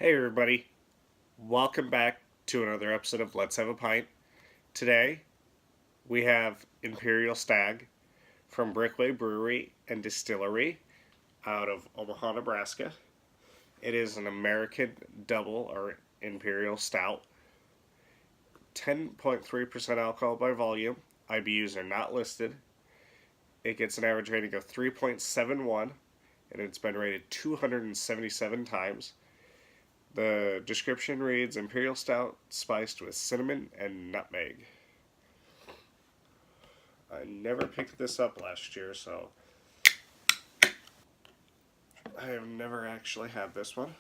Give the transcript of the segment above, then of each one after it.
Hey everybody, welcome back to another episode of Let's Have a Pint. Today we have Imperial Stag from Brickway Brewery and Distillery out of Omaha, Nebraska. It is an American double or Imperial Stout. 10.3% alcohol by volume. IBUs are not listed. It gets an average rating of 3.71 and it's been rated 277 times. The description reads Imperial Stout spiced with cinnamon and nutmeg. I never picked this up last year, so I have never actually had this one.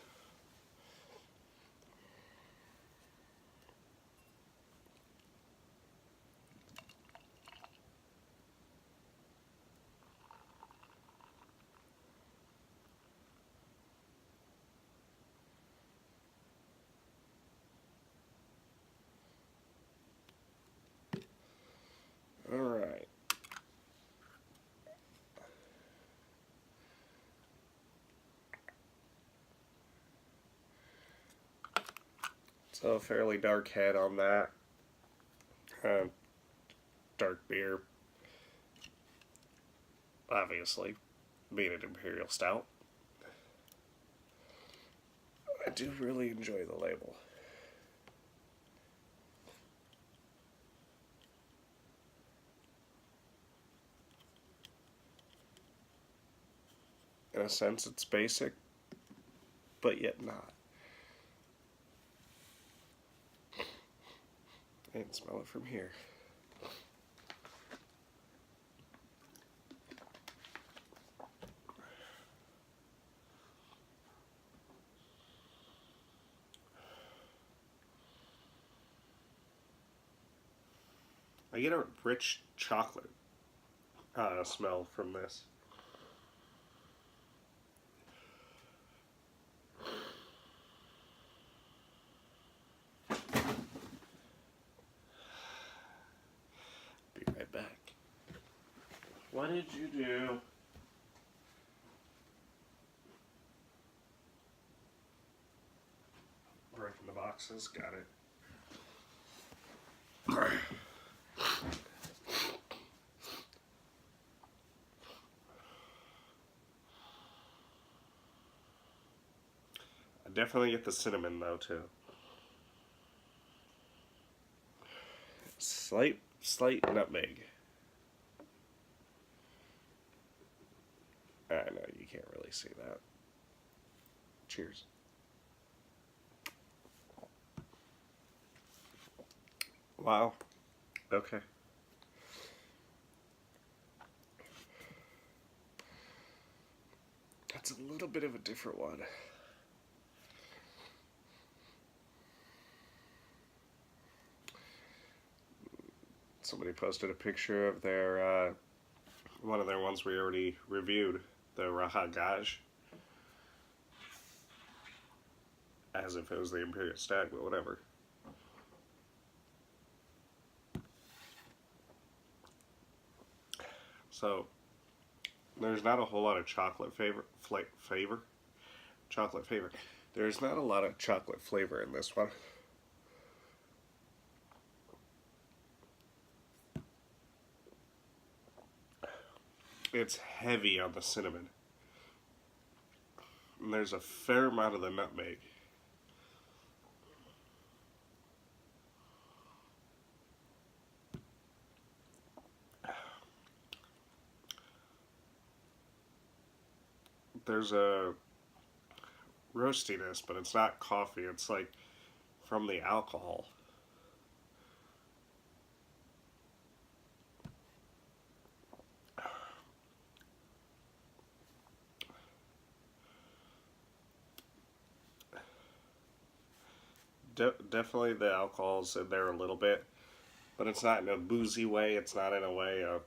Alright. So a fairly dark head on that. Dark beer. Obviously, being an Imperial Stout. I do really enjoy the label. In a sense, it's basic, but yet not. I can smell it from here. I get a rich chocolate smell from this. Be right back. What did you do? Breaking the boxes, got it. I definitely get the cinnamon though too. Slight nutmeg. I know you can't really see that. Cheers. Wow. Okay. That's a little bit of a different one. Somebody posted a picture of their one of their ones we already reviewed, the Raha Gaj, as if it was the Imperial Stag, but whatever. So there's not a whole lot of chocolate chocolate flavor. There's not a lot of chocolate flavor in this one. It's heavy on the cinnamon. And there's a fair amount of the nutmeg. There's a roastiness, but it's not coffee. It's like from the alcohol. Definitely the alcohol's in there a little bit, but it's not in a boozy way. It's not in a way of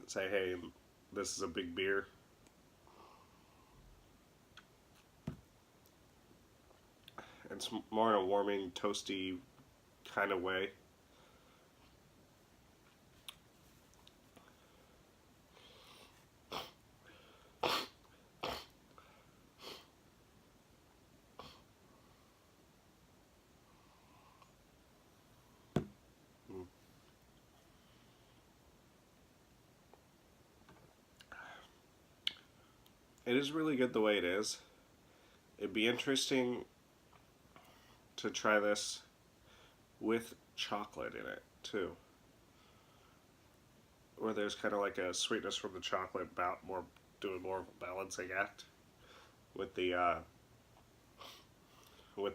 say, hey, this is a big beer. It's more in a warming, toasty kind of way. it is really good the way it is. It'd be interesting to try this with chocolate in it too, where there's kind of like a sweetness from the chocolate, about more doing more of a balancing act with the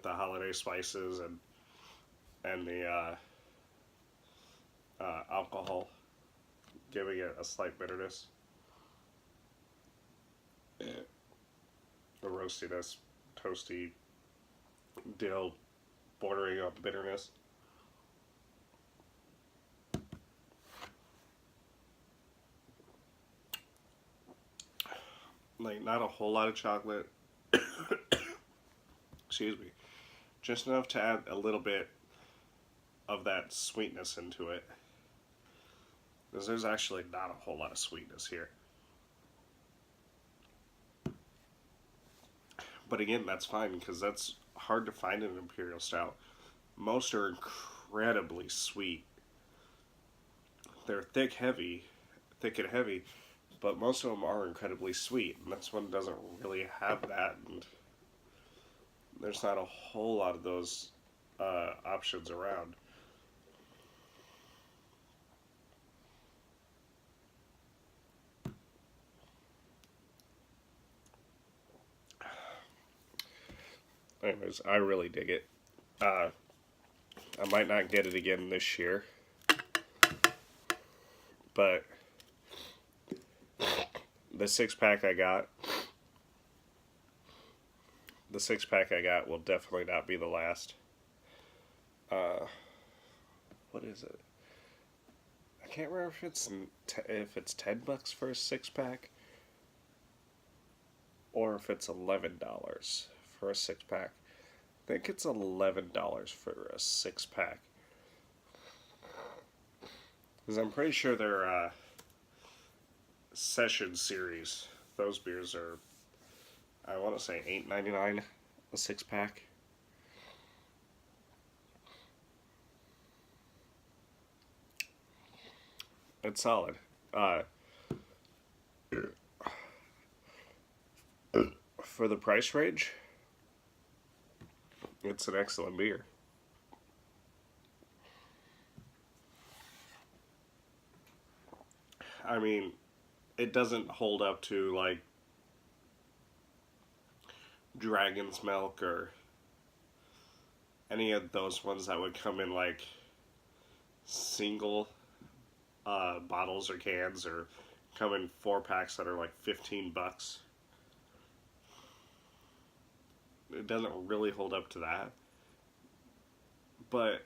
holiday spices and the alcohol, giving it a slight bitterness, the roastiness, toasty dill bordering on bitterness. Like, not a whole lot of chocolate. Excuse me. Just enough to add a little bit of that sweetness into it. Because there's actually not a whole lot of sweetness here. But again, that's fine because that's hard to find in an Imperial Stout. Most are incredibly sweet. They're thick and heavy, but most of them are incredibly sweet. And this one doesn't really have that. And there's not a whole lot of those options around. Anyways, I really dig it. I might not get it again this year, but the six pack I got will definitely not be the last. What is it? I can't remember if it's $10 for a six pack or if it's $11 for a six pack. I think it's $11 for a six pack. Because I'm pretty sure they're Session Series. Those beers are, I want to say, $8.99 a six pack. It's solid. For the price range, it's an excellent beer. I mean, it doesn't hold up to like Dragon's Milk or any of those ones that would come in like single bottles or cans, or come in 4-packs that are like $15. It doesn't really hold up to that. But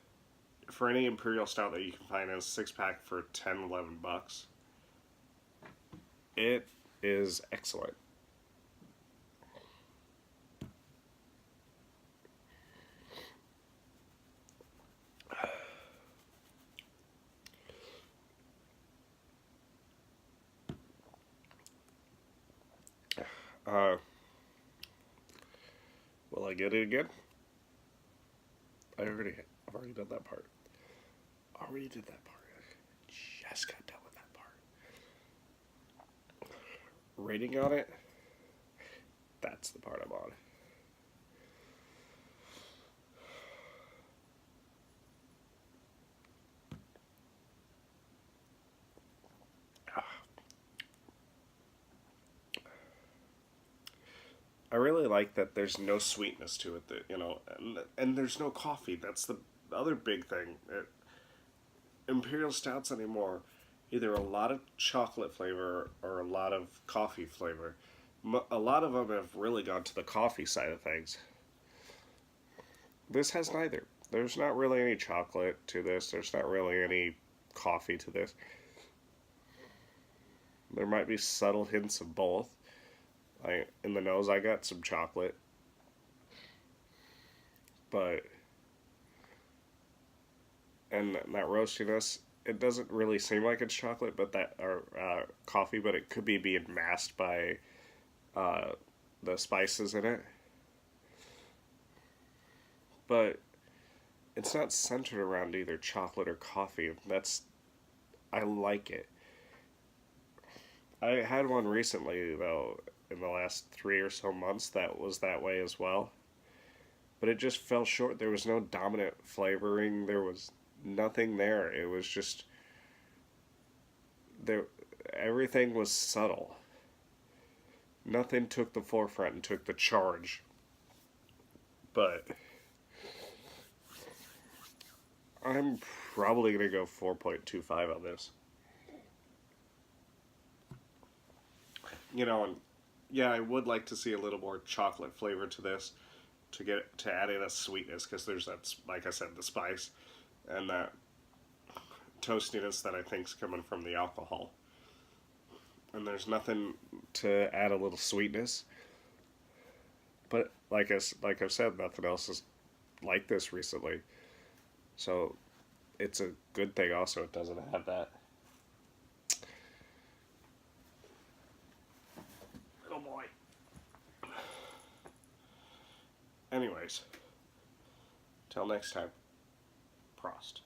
for any Imperial Stout that you can find in a 6-pack for $10-11, it is excellent. Will I get it again? I've already done that part. Already did that part. Just got done with that part. Rating on it? That's the part I'm on. I really like that there's no sweetness to it, that, and there's no coffee. That's the other big thing. Imperial Stouts anymore, either a lot of chocolate flavor or a lot of coffee flavor. A lot of them have really gone to the coffee side of things. This has neither. There's not really any chocolate to this. There's not really any coffee to this. There might be subtle hints of both. In the nose, I got some chocolate, and that roastiness, it doesn't really seem like it's chocolate, but coffee, but it could be being masked by the spices in it. But it's not centered around either chocolate or coffee. I like it. I had one recently though, in the last 3 or so months that was that way as well. But it just fell short. There was no dominant flavoring. There was nothing there. It was just there. Everything was subtle. Nothing took the forefront and took the charge. But I'm probably gonna go 4.25 on this. And yeah, I would like to see a little more chocolate flavor to this to add in a sweetness, because there's that, like I said, the spice and that toastiness that I think's coming from the alcohol. And there's nothing to add a little sweetness. But like I've said, nothing else is like this recently. So it's a good thing. Also, it doesn't have that. Oh boy. Anyways, till next time, Prost.